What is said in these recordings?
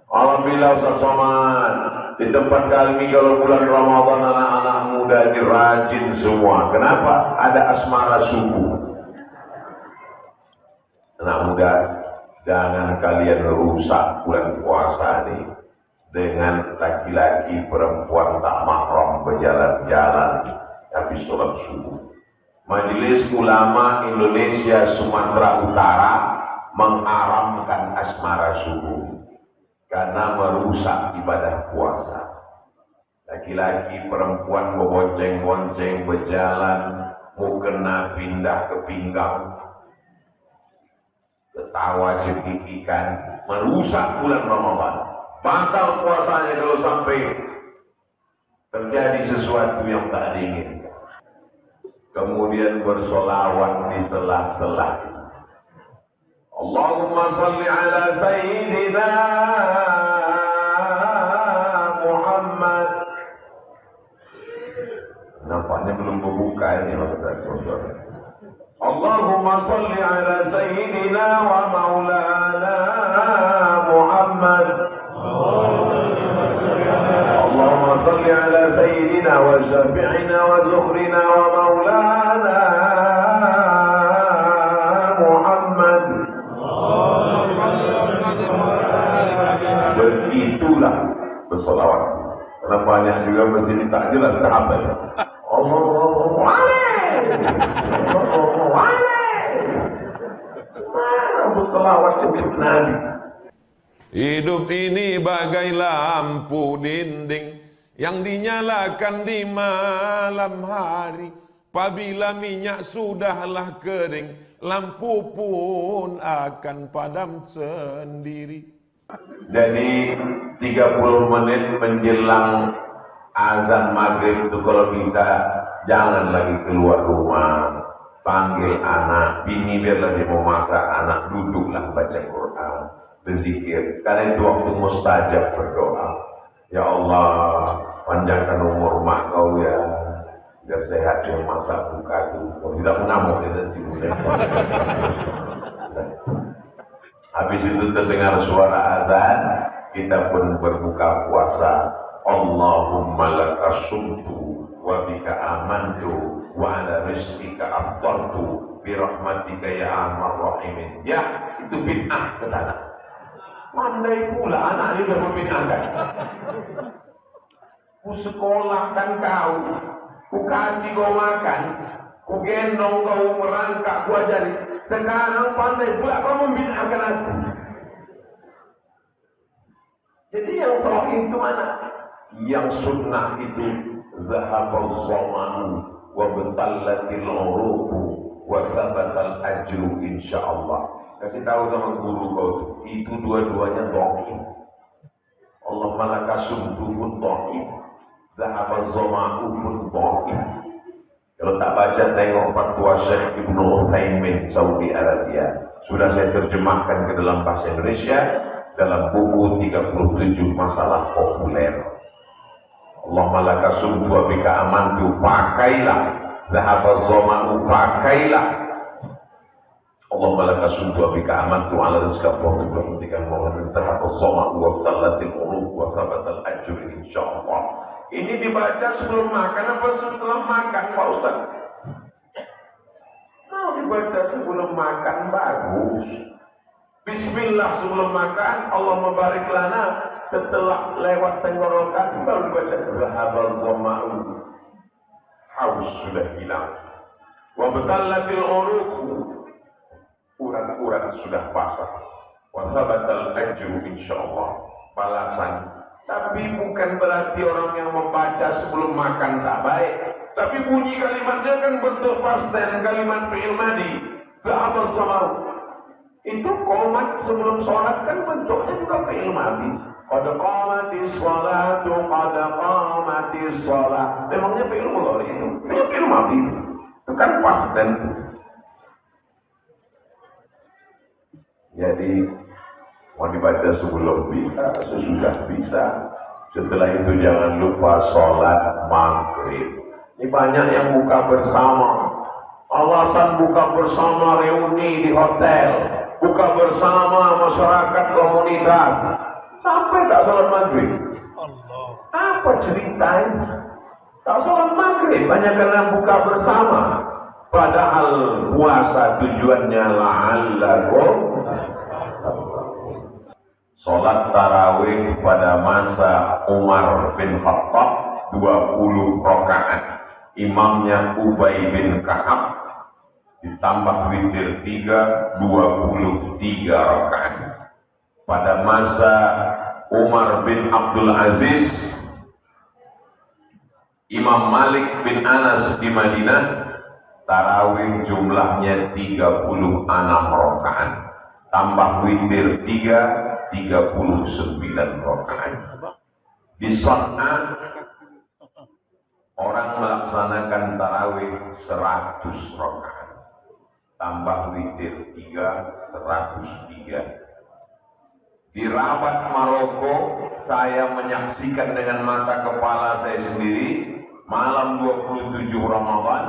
Alhamdulillah Ustaz Somad, di tempat kami kalau bulan Ramadan anak-anak muda ini rajin semua. Kenapa? Ada asmara subuh. Anak muda, jangan kalian rusak bulan puasa ini dengan laki-laki perempuan tak mahram berjalan-jalan habis sholat subuh. Majelis Ulama Indonesia Sumatera Utara mengharamkan asmara subuh karena merusak ibadah puasa. Laki-laki perempuan berbonceng-bonceng berjalan, mukena pindah ke pinggang, ketawa cekikikan, merusak bulan Ramadan. Batal puasanya kalau sampai terjadi sesuatu yang tak diinginkan. Kemudian bersolawat di sela-sela. Allahumma salli ala Sayyidina Muhammad. Nampaknya belum berbuka ini maksudnya. Allahumma salli ala Sayyidina wa maulana Muhammad. Allahumma salli ala Sayyidina wa syafi'ina wa zuhrina wa maulana Muhammad. Begitulah bersolawat. Karena banyak juga masjid tak jelas tak apa. Allahu bersolawat untuk Nabi. Hidup ini bagai lampu dinding yang dinyalakan di malam hari. Apabila minyak sudahlah kering, lampu pun akan padam sendiri. Jadi 30 menit menjelang azan maghrib itu kalau bisa jangan lagi keluar rumah. Panggil anak, bini biarlah dia mau masak, anak duduklah baca Quran, berzikir. Karena itu waktu mustajab berdoa. Ya Allah, panjangkan umur mak kau ya, biar sehat yang masak buka itu. Kalau tidak mengamuk ya nanti. Habis itu terdengar suara azan, kita pun berbuka puasa. Allahumma laka sumtu wa bika amantu wa ala rizqika aftartu bi rahmatika ya arhamar rahimin. Ya, itu bid'ah ke sana. Pandai pula anak ini sudah membid'ahkan. Ku sekolahkan kau, ku kasih kau makan, ku gendong kau merangkak, ku ajari. Sekarang pandai pula kau membid'ahkan aku. Jadi yang sahih itu mana? Yang sunnah itu zahabal zamanu wa batallatil uruqu wa sabatal ajru insyaallah. Kasih tahu sama guru kau itu dua-duanya dhaif. Allah malaka sumtuhun dhaif, zahabal zamanu pun dhaif. Kalau tak baca tengok fatwa Syekh Ibnu Utsaimin Saudi Arabia. Sudah saya terjemahkan ke dalam bahasa Indonesia dalam buku 37 masalah populer. Allahumma laka sumtu wa bika amantu, pakailah. Zahabaz zamanu, pakailah. Allahumma laka sumtu wa bika amantu ala rizqa fawtu berhentikan mohon zahabaz zamanu wa talatil uruq wa sabatal ajri insyaallah. Ini dibaca sebelum makan apa setelah makan Pak Ustaz? Mau dibaca sebelum makan bagus. Bismillah sebelum makan, Allah membarik lana. Setelah lewat tenggorokan baru dibaca zahabal zama'u, haus sudah hilang, wa batallatil uruq, urat-urat sudah basah, wa sabatal ajru insyaallah, balasan. Tapi bukan berarti orang yang membaca sebelum makan tak baik, tapi bunyi kalimatnya kan bentuk pasten, kalimat fi'il madhi, zahabal zama'u. Itu qomat sebelum sholat kan bentuknya juga fi'il madhi. Qad qamatis sholatu, qad qamatis sholat. Memangnya fi'il mudhari itu? Fi'il madhi. Itu kan pasten. Jadi mau dibaca sebelum bisa, sesudah bisa. Setelah itu jangan lupa sholat maghrib. Ini banyak yang buka bersama. Alasan buka bersama reuni di hotel, buka bersama masyarakat komunitas. Sampai tak sholat maghrib. Apa ceritanya? Tak sholat maghrib, banyak karena buka bersama. Padahal puasa tujuannya la'allakum. Sholat tarawih pada masa Umar bin Khattab 20 rakaat. Imamnya Ubay bin Ka'ab, ditambah witir 3, 23 rakaat. Pada masa Umar bin Abdul Aziz, Imam Malik bin Anas di Madinah, tarawih jumlahnya 36 rakaat, tambah witir 3, 39 rakaat. Di San'a orang melaksanakan tarawih 100 rakaat, tambah witir 3, 103. Di Rabat, Maroko, saya menyaksikan dengan mata kepala saya sendiri malam 27 Ramadan,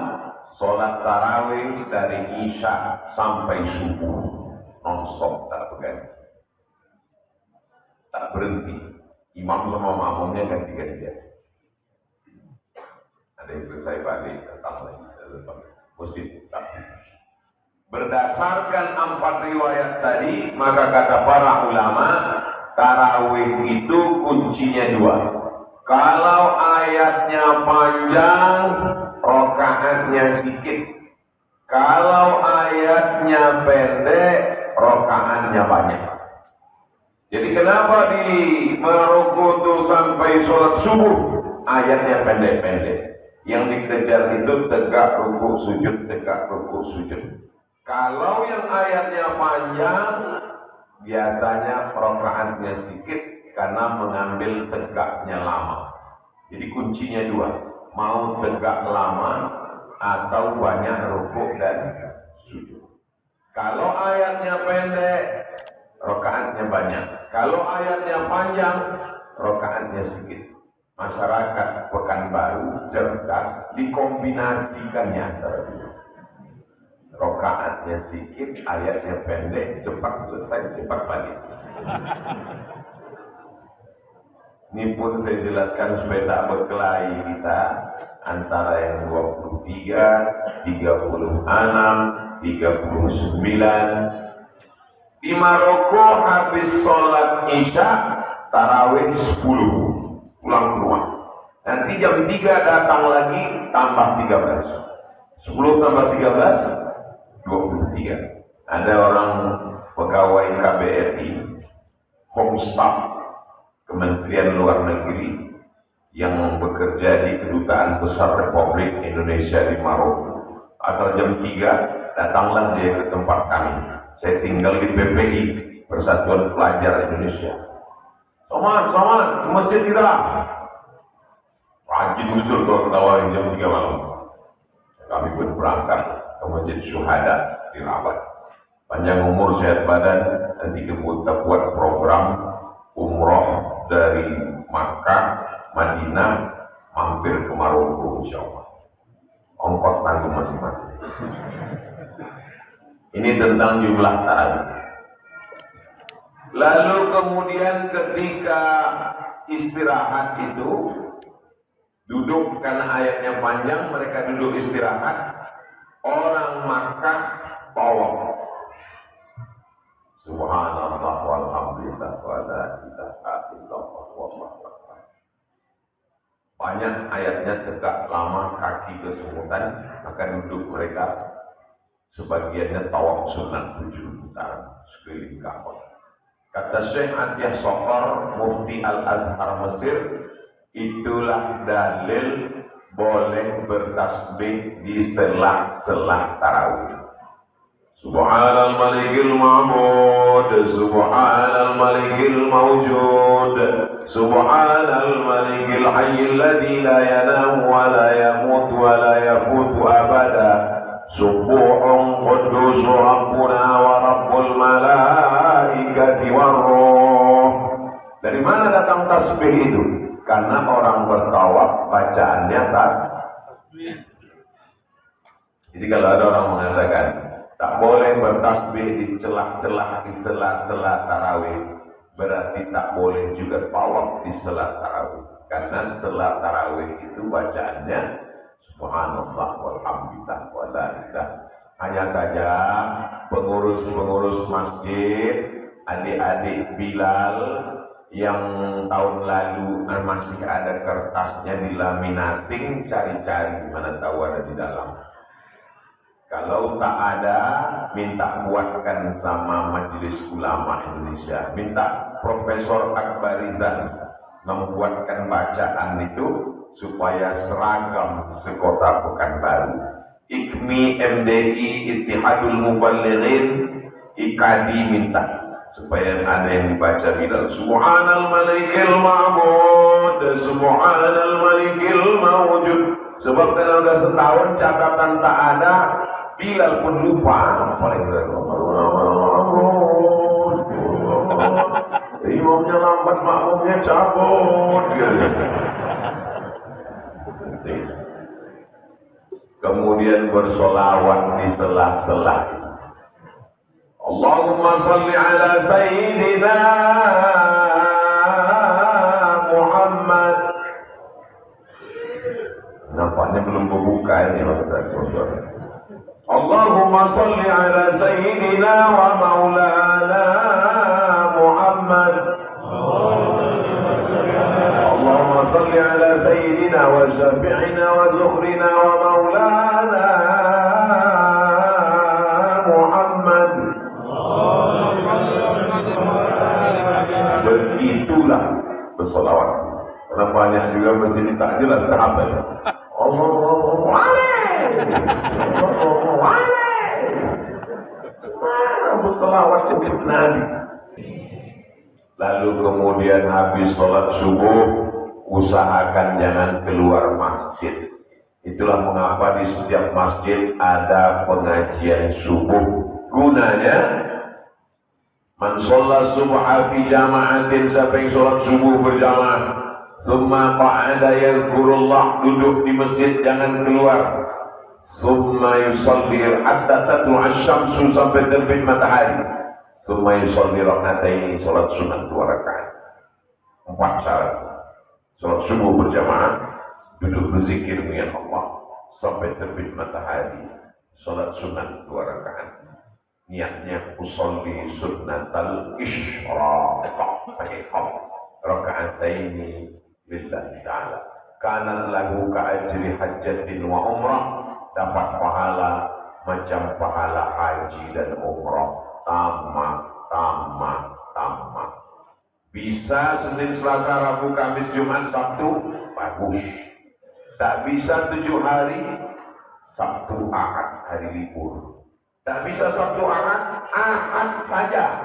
sholat tarawih dari Isya sampai subuh, non-stop, tak berganti, tak berhenti. Imam sama makmumnya ganti-gantian. Ada yang selesai balik, datang lagi, masjid tak putus. Berdasarkan 4 riwayat tadi, maka kata para ulama, tarawih itu kuncinya 2. Kalau ayatnya panjang, rakaatnya sedikit. Kalau ayatnya pendek, rakaatnya banyak. Jadi kenapa di Maroko itu sampai sholat subuh, ayatnya pendek-pendek. Yang dikejar itu tegak ruku sujud, tegak ruku sujud. Kalau yang ayatnya panjang, biasanya rakaatnya sedikit karena mengambil tegaknya lama. Jadi kuncinya 2, mau tegak lama atau banyak rukuk dan sujud. Kalau ayatnya pendek, rakaatnya banyak. Kalau ayatnya panjang, rakaatnya sedikit. Masyarakat Pekanbaru cerdas dikombinasikannya antara dua. Rakaatnya sedikit, ayatnya pendek, cepat selesai, cepat balik. Ini pun saya jelaskan supaya tak berkelahi kita antara yang 23, 36, 39. Di Maroko habis sholat Isya, tarawih 10, pulang ke rumah. Nanti jam 3 datang lagi, tambah 13. 10 tambah 13, 23. Ada orang pegawai KBRI, Home Staff, Kementerian Luar Negeri, yang bekerja di Kedutaan Besar Republik Indonesia di Maroko. Asal jam 3, datanglah dia ke tempat kami. Saya tinggal di PPI, Persatuan Pelajar Indonesia. Soman, ke masjid kita. Rajin muncul kalau ketawarin jam 3 malam. Kami pun berangkat ke Masjid Syuhada di Rabat. Panjang umur, sehat badan, nanti kita buat program umroh dari Makkah, Madinah, mampir ke Maroko, insya Allah. Ongkos tanggung masing-masing. Ini tentang jumlah tarawih. Lalu kemudian ketika istirahat itu, duduk karena ayatnya panjang, mereka duduk istirahat. Orang Makkah tawaf. Subhanallah walhamdulillah wa la ilaha illallah wallahu akbar. Banyak ayatnya tegak lama, kaki kesemutan, maka duduk mereka. Sebagiannya tawaf sunat 7 putaran sekeliling Ka'bah. Kata Syekh Atiyah Sokor, Mufti Al-Azhar Mesir, itulah dalil boleh bertasbih di sela-sela tarawih. Subhanal malikil mahmud, subhanal malikil mawjud, subhanal malikil hayyil ladzi la yanam wa la yamut wa la yafutu abada. Subuhun quddus rabbuna wa rabbul malaikati warruh. Dari mana datang tasbih itu? Karena orang bertawaf bacaannya tasbih. Jadi kalau ada orang mengatakan tak boleh bertasbih di celah-celah di sela-sela tarawih, berarti tak boleh juga tawaf di salat tarawih. Karena salat tarawih itu bacaannya subhanallah walhamdulillah wala ilaha. Hanya saja pengurus-pengurus masjid, adik-adik Bilal yang tahun lalu masih ada kertasnya dilaminating, cari-cari mana tahu ada di dalam. Kalau tak ada, minta buatkan sama Majelis Ulama Indonesia. Minta Profesor Akbarizan membuatkan bacaan itu supaya seragam sekota Pekanbaru. IKMI, MDI, Ittihadul Muballighin, IKADI minta supaya ada yang dibaca Bilal. Subhanal Malikil Ma'bud, Subhanal Malikil Mawjud. Sebab kalau udah setahun catatan tak ada, Bilal pun lupa. Paling imamnya lambat, makmumnya cabut. Kemudian bersolawat di sela-sela. Allahumma salli ala Sayyidina Muhammad. Nampaknya belum berbuka ini maksudnya. Allahumma salli ala Sayyidina wa maulana Muhammad. Allahumma salli ala Sayyidina wa syafi'ina wa zukhrina wa maulana Muhammad. Begitulah bersolawat. Karena banyak juga masjid tak jelas tak apa. Allahu bersolawat untuk Nabi. Lalu kemudian habis sholat subuh, usahakan jangan keluar masjid. Itulah mengapa di setiap masjid ada pengajian subuh. Gunanya, man sholat subha fi jama'atin, siapa yang sholat subuh berjamaah, summa qa'ada yadhkurullah, duduk di masjid jangan keluar, summa yusalli hatta tatlu'a asy-syamsu, sampai terbit matahari, summa yusalli rak'ataini, salat sunat 2 rakaat. 4 syarat. Salat subuh berjamaah, duduk berzikir dengan Allah sampai terbit matahari, salat sunat 2 rakaat. Niatnya usolli sunnatal isyraq, pakai qaf, raka'ataini lillahi ta'ala. Kana lahu ka'ajri hajjatin wa umrah, dapat pahala macam pahala haji dan umrah. Tamat. Bisa Senin, Selasa, Rabu, Kamis, Jumat, Sabtu, bagus. Tak bisa 7 hari, Sabtu, Ahad, hari libur. Tak bisa Sabtu, Ahad, Ahad saja.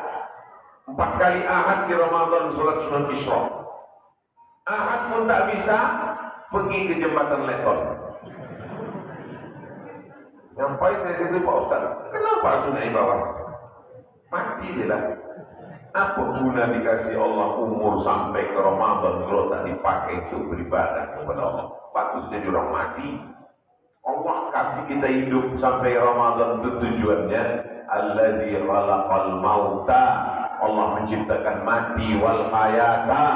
4 kali Ahad di Ramadan, sholat sunat Isra. Ahad pun tak bisa, pergi ke jembatan Leton. Ngapain saya situ Pak Ustaz? Kenapa sunai bawah? Mati dia lah. Apa guna dikasih Allah umur sampai ke Ramadan kalau tak dipakai untuk beribadah kepada Allah? Bagus jadi orang mati. Allah kasih kita hidup sampai Ramadan itu tujuannya. Alladzi khalaqal mauta, Allah menciptakan mati, wal hayata,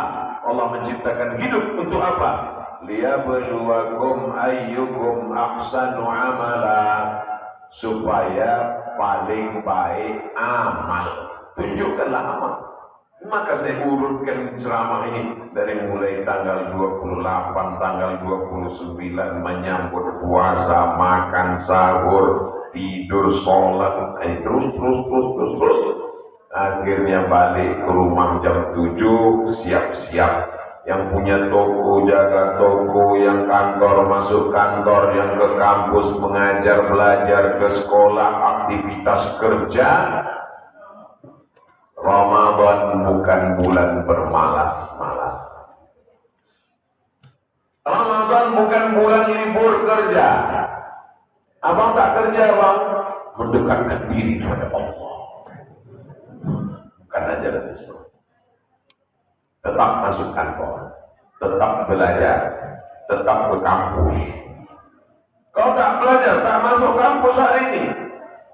Allah menciptakan hidup untuk apa? Liyabluwakum ayyukum ahsanu amala, supaya paling baik amal. Tunjukkanlah amal. Maka saya urutkan ceramah ini dari mulai tanggal 28, tanggal 29 menyambut puasa, makan sahur, tidur, sholat, terus. Akhirnya balik ke rumah jam 7, siap-siap. Yang punya toko jaga toko, yang kantor masuk kantor, yang ke kampus mengajar, belajar, ke sekolah, aktivitas kerja. Ramadan bukan bulan bermalas-malas. Ramadan bukan bulan libur kerja. Abang tak kerja, abang mendekatkan diri kepada Allah. Bukan aja itu. Tetap masuk kantor, tetap belajar, tetap ke kampus. Kau tak belajar, tak masuk kampus hari ini,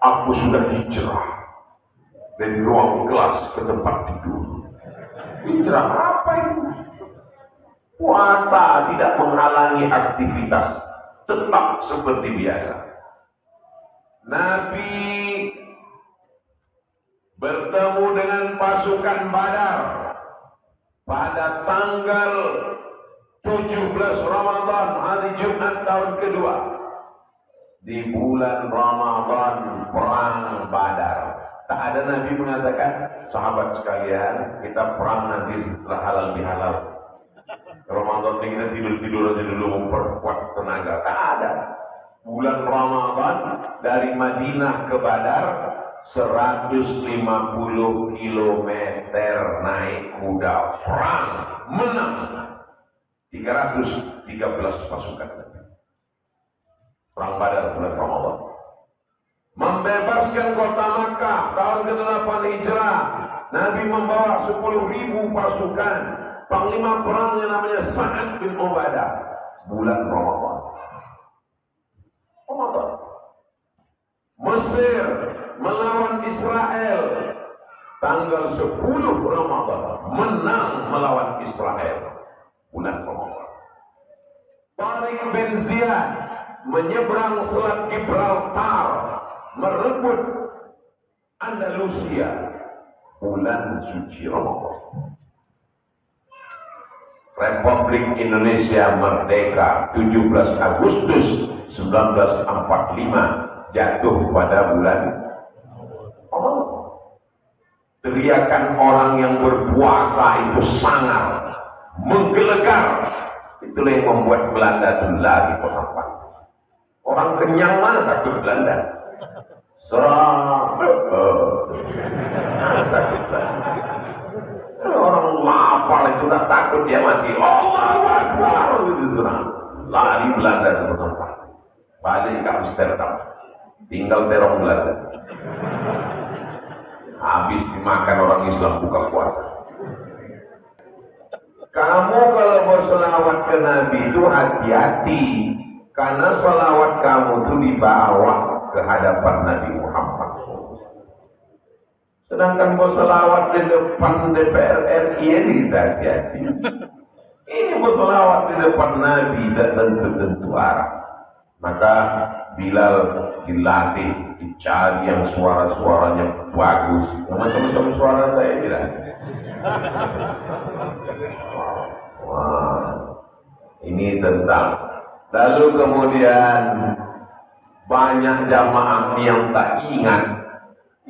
aku sudah hijrah dari ruang kelas ke tempat tidur. Hijrah apa itu? Puasa tidak menghalangi aktivitas, tetap seperti biasa. Nabi bertemu dengan pasukan Badar pada tanggal 17 Ramadan, hari Jumat tahun kedua. Di bulan Ramadan perang Badar. Tak ada Nabi mengatakan, sahabat sekalian, kita perang nanti setelah halal bihalal. Ramadan ini kita tidur-tidur aja dulu memperkuat tenaga. Tak ada. Bulan Ramadan dari Madinah ke Badar 150 kilometer naik kuda, perang, menang. 313 pasukan. Perang Badar bulan Ramadan. Membebaskan kota Makkah tahun ke-8 Hijrah. Nabi membawa 10.000 pasukan. Panglima perangnya namanya Sa'ad bin Ubadah. Bulan Ramadan. Ramadan. Mesir melawan Israel tanggal 10 Ramadan. Menang melawan Israel. Bulan Ramadan. Tariq bin Ziyad menyeberang Selat Gibraltar, merebut Andalusia, bulan suci Ramadan. Republik Indonesia merdeka 17 Agustus 1945 jatuh pada bulan Ramadan. Teriakan orang yang berpuasa itu sangar, menggelegar. Itulah yang membuat Belanda itu lari pengapan. Orang kenyang mana takut Belanda? Serang. Takut Belanda. Orang lapar itu tak takut dia mati. Allahu Akbar. Serang. Lari Belanda ke tempat. Balik ke Amsterdam. Tinggal terong Belanda. Habis dimakan orang Islam buka puasa. Kamu kalau berselawat ke Nabi itu hati-hati. Karena salawat kamu itu dibawa ke hadapan Nabi Muhammad. Sedangkan berselawat di depan DPR RI ini hati-hati. Ini berselawat di depan Nabi dan tentu arah. Maka Bilal dilatih, dicari yang suara-suaranya bagus. Macam-macam suara saya bilang. Wah, ini tentang. Lalu kemudian banyak jamaah yang tak ingat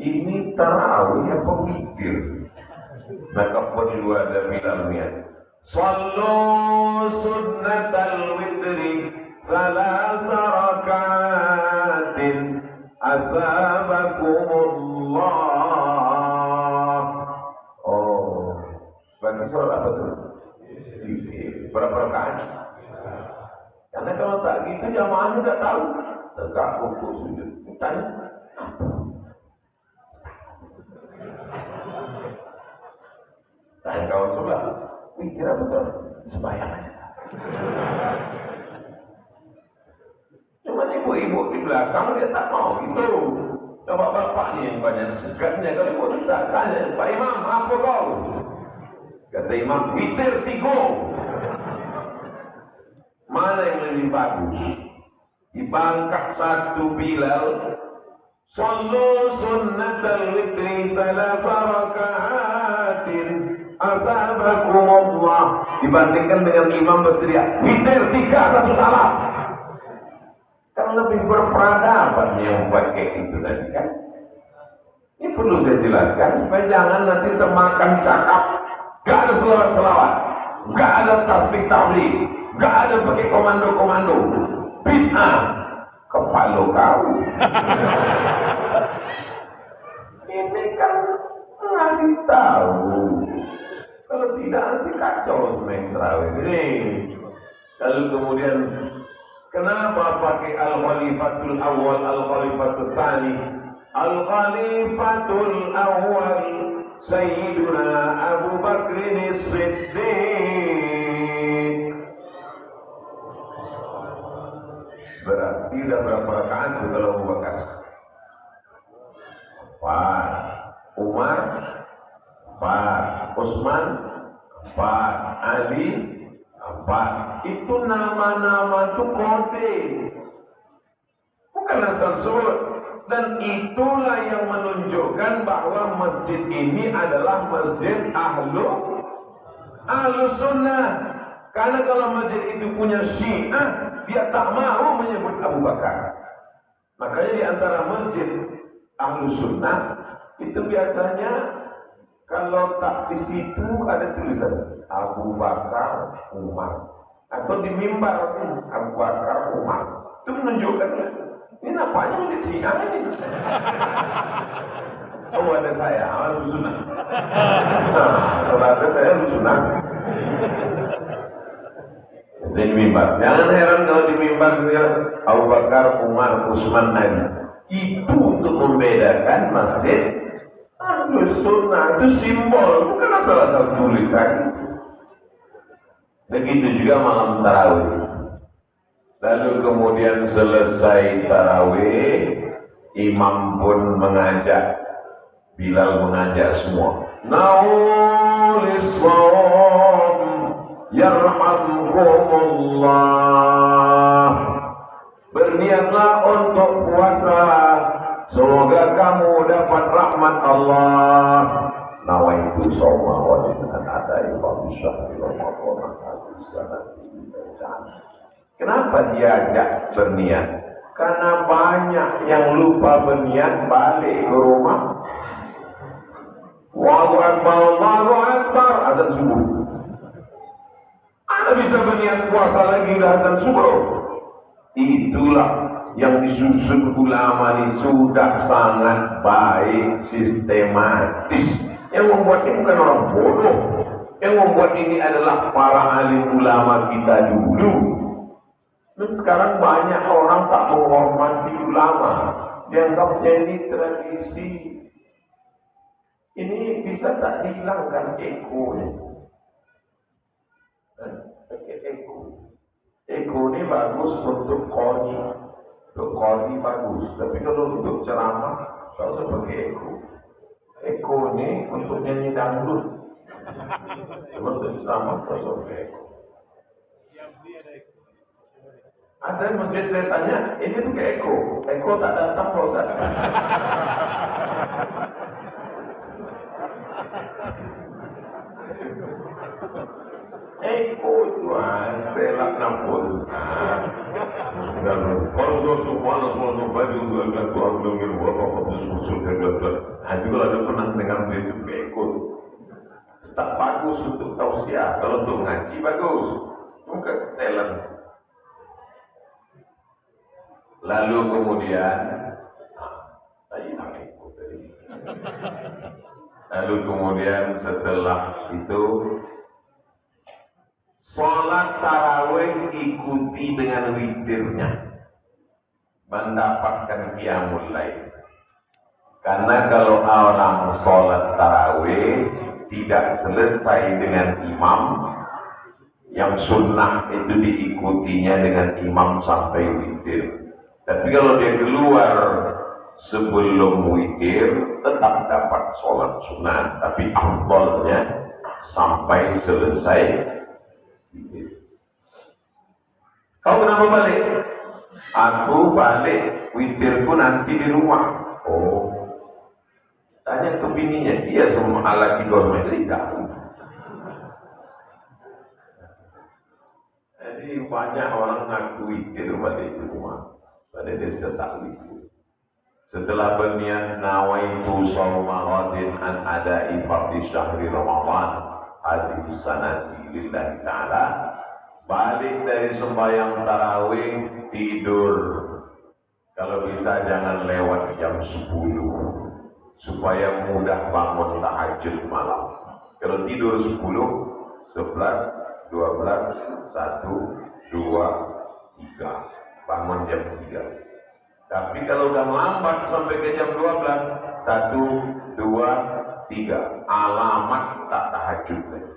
ini tarawih apa mikir. Maka perlu ada bilangnya. Sallu sunnatal witri salasa rakaatin asabakumullah. Oh, bagi sholat apa tu? Berapa rakaat? Karena kalau tak gitu jamaahnya tak tahu. Tegak rukuk sujud. Tanya. Tanya kawan sebelah. Wih, kira betul. Sembahyang aja. Cuma ibu-ibu di belakang dia tak mau gitu. Coba bapaknya yang banyak segatnya. Kalau ibu tak tanya, Pak Imam, apa kau? Kata Imam, witir 3. Mana yang lebih bagus? Dibangkak satu Bilal, sallu sunnatal witri salasa rakaatin asabakumullah, dibandingkan dengan imam berteriak witir 3 satu salam. Kan lebih berperadaban yang pakai itu tadi kan. Ini perlu saya jelaskan supaya jangan nanti termakan cakap. Gak ada selawat-selawat, gak ada tasbih tahlil, gak ada pakai komando-komando. Bid'ah. Kepala kau. Ini kan ngasih tahu. Kalau tidak nanti kacau semua terawih ini. Lalu kemudian kenapa pakai al-khalifatul awal, al-khalifatul tsani? Al-khalifatul awal Sayyiduna Abu Bakrin As-Siddiq. Berarti dah berapa rakaat tu kalau Abu Bakar? 4. Umar 4. Utsman 4, Ali 4. Itu nama-nama itu kode, bukan asal sebut. Dan itulah yang menunjukkan bahwa masjid ini adalah masjid ahlu sunnah. Karena kalau masjid itu punya Syiah, dia tak mau menyebut Abu Bakar. Makanya di antara masjid ahlu sunnah itu biasanya kalau tak di situ ada tulisan Abu Bakar Umar, atau di mimbar Abu Bakar Umar. Itu menunjukkan ini nampaknya masjid Syiah ini. Oh, ada saya ahlu sunnah. Kalau ada saya ahlu sunnah. Di mimbar. Jangan heran kalau di mimbar Abu Bakar, Umar, Utsman, Ali. Itu untuk membedakan masjid ahlu sunnah. Itu simbol, bukan asal-asal tulisan. Begitu juga malam tarawih. Lalu kemudian selesai tarawih, imam pun mengajak, Bilal mengajak semua. Naulis shawm yarhamkumullah. Berniatlah untuk puasa, semoga kamu dapat rahmat Allah. Nawaitu shawma wa dengan adai wa bisyahri Ramadan hadis sanati. Kenapa diajak berniat? Karena banyak yang lupa berniat balik ke rumah. Allahu Akbar, Allahu Akbar, azan subuh. Anda bisa berniat puasa lagi udah azan subuh. Itulah yang disusun ulama ini sudah sangat baik, sistematis. Yang membuat ini bukan orang bodoh. Yang membuat ini adalah para alim ulama kita dulu. Dan sekarang banyak orang tak menghormati ulama, dianggapnya ini tradisi. Ini bisa tak dihilangkan ekonya. Eko ini bagus untuk qori, bagus. Tapi kalau untuk ceramah, tak usah pakai eko. Eko ini untuk nyanyi dangdut. Cuma untuk ceramah tak usah pakai eko. Ada masjid saya tanya, ini pakai Eko tak datang Pak Ustaz. Eko itu selak nampul. Kalau semua baju itu kalau ada pernah dengar itu Eko. Tak bagus untuk tausiah, kalau untuk ngaji bagus. Bukan setelan. Lalu kemudian setelah itu sholat tarawih ikuti dengan witirnya, mendapatkan qiyamul lail. Karena kalau orang sholat tarawih tidak selesai dengan imam, yang sunnah itu diikutinya dengan imam sampai witir. Tapi kalau dia keluar sebelum witir, tetap dapat sholat sunat. Tapi afdalnya sampai selesai witir. Kau kenapa balik? Aku balik, witirku nanti di rumah. Oh, tanya ke bininya, dia semua laki gormet tidak. Jadi banyak orang ngaku witir balik di rumah. Padahal dia sudah tak witir. Setelah berniat nawaitu shawma ghadin an adai fardhi syahri Ramadan hadis sanati lillahi ta'ala, balik dari sembahyang tarawih tidur. Kalau bisa jangan lewat jam 10 supaya mudah bangun tahajud malam. Kalau tidur 10, 11, 12, 1, 2, 3 bangun jam 3. Tapi kalau udah lambat sampai ke jam 12, 1, 2, 3 alamat tak tahajud lagi.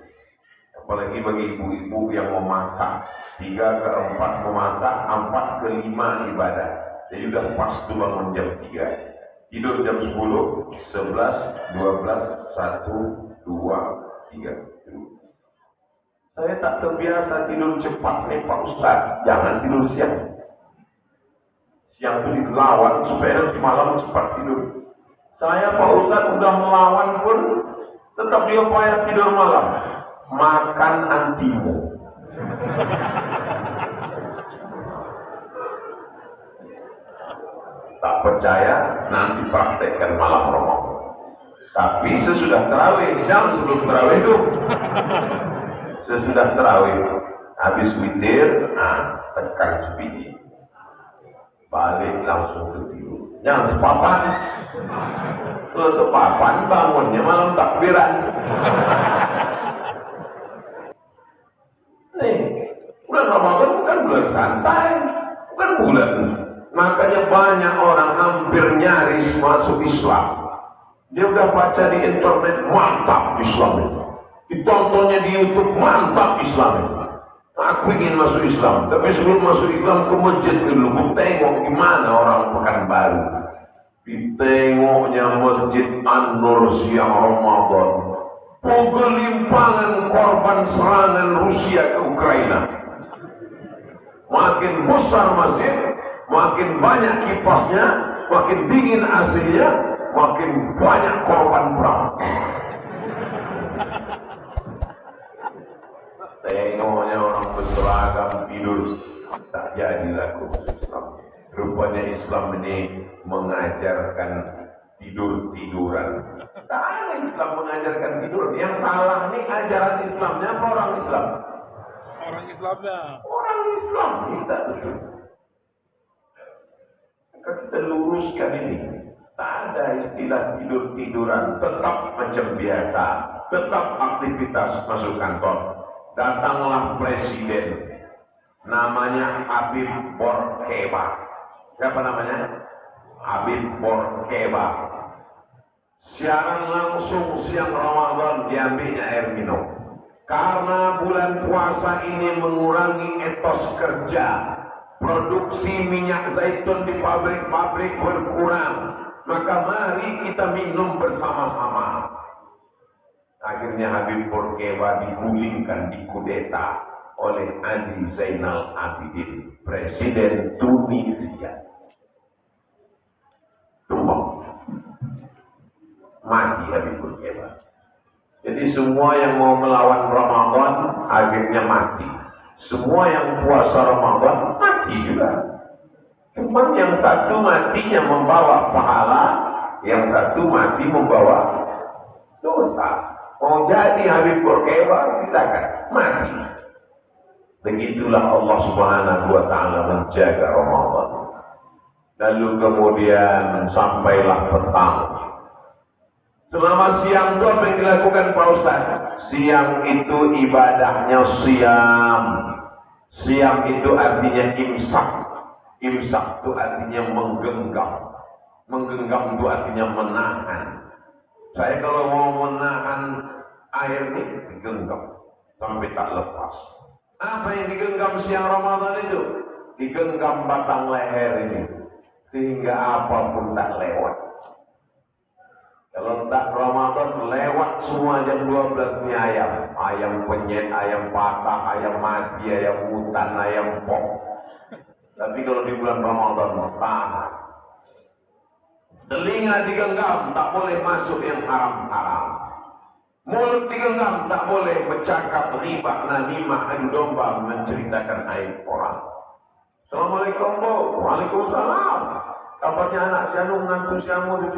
Apalagi bagi ibu-ibu yang memasak, 3 ke 4 memasak, 4 ke 5 ibadah. Jadi udah pas tuh bangun jam 3. Tidur jam 10, 11, 12, 1, 2, 3. Saya tak terbiasa tidur cepat nih Pak Ustaz. Jangan tidur siang. Siang itu dilawan supaya nanti malam cepat tidur. Saya Pak Ustaz udah melawan pun tetap dia payah tidur malam. Makan antimu. Tak percaya, nanti praktekkan malam Ramadan. Tapi sesudah terawih, jangan sebelum terawih itu. Sesudah terawih, habis witir, tekan sepiji. Balik langsung ke tidur. Jangan sepapan. Kalau sepapan bangunnya malam takbiran. Nih, bulan Ramadan bukan bulan santai, bukan bulan. Makanya banyak orang hampir nyaris masuk Islam. Dia udah baca di internet, mantap Islam itu. Ditontonnya di YouTube, mantap Islam itu. Aku ingin masuk Islam, tapi sebelum masuk Islam ke masjid dulu, ku tengok gimana orang Pekanbaru. Ditengoknya Masjid An-Nur siang Ramadan, pegelimpangan korban serangan Rusia ke Ukraina. Makin besar masjid, makin banyak kipasnya, makin dingin AC-nya, makin banyak korban perang. Tengoknya orang berseragam tidur, tak jadi laku Islam. Rupanya Islam ini mengajarkan tidur-tiduran. Tak ada Islam mengajarkan tidur. Yang salah ini ajaran Islamnya apa orang Islam? Orang Islamnya. Orang Islam tidak betul. Maka kita luruskan ini. Tak ada istilah tidur-tiduran. Tetap macam biasa. Tetap aktivitas masuk kantor. Datanglah presiden, namanya Habib Bourguiba. Siapa namanya? Habib Bourguiba. Siaran langsung siang Ramadan diambilnya air minum. Karena bulan puasa ini mengurangi etos kerja, produksi minyak zaitun di pabrik-pabrik berkurang, maka mari kita minum bersama-sama. Akhirnya Habib Bourguiba digulingkan, dikudeta oleh Ali Zainal Abidin, Presiden Tunisia. Tumbang. Mati Habib Bourguiba. Jadi semua yang mau melawan Ramadan akhirnya mati. Semua yang puasa Ramadan mati juga. Cuma yang satu matinya membawa pahala, yang satu mati membawa dosa. Mau jadi Habib Bourguiba, silakan mati. Begitulah Allah Subhanahu wa Ta'ala menjaga Ramadan. Lalu kemudian sampailah petang. Selama siang itu apa yang dilakukan Pak Ustaz? Siang itu ibadahnya siam. Siam itu artinya imsak. Imsak itu artinya menggenggam. Menggenggam itu artinya menahan. Saya kalau mau menahan air ini digenggam sampai tak lepas. Apa yang digenggam siang Ramadan itu? Digenggam batang leher ini sehingga apapun tak lewat. Kalau tak Ramadan lewat semua jam 12 ini ayam. Ayam penyet, ayam patah, ayam mati, ayam hutan, ayam pok. Tapi kalau di bulan Ramadan tahan. Telinga digenggam, tak boleh masuk yang haram-haram. Mulut digenggam, tak boleh bercakap riba, namimah, adu domba, menceritakan aib orang. Assalamualaikum Bu. Waalaikumsalam. Kabarnya anak si Anu menantu si Amu di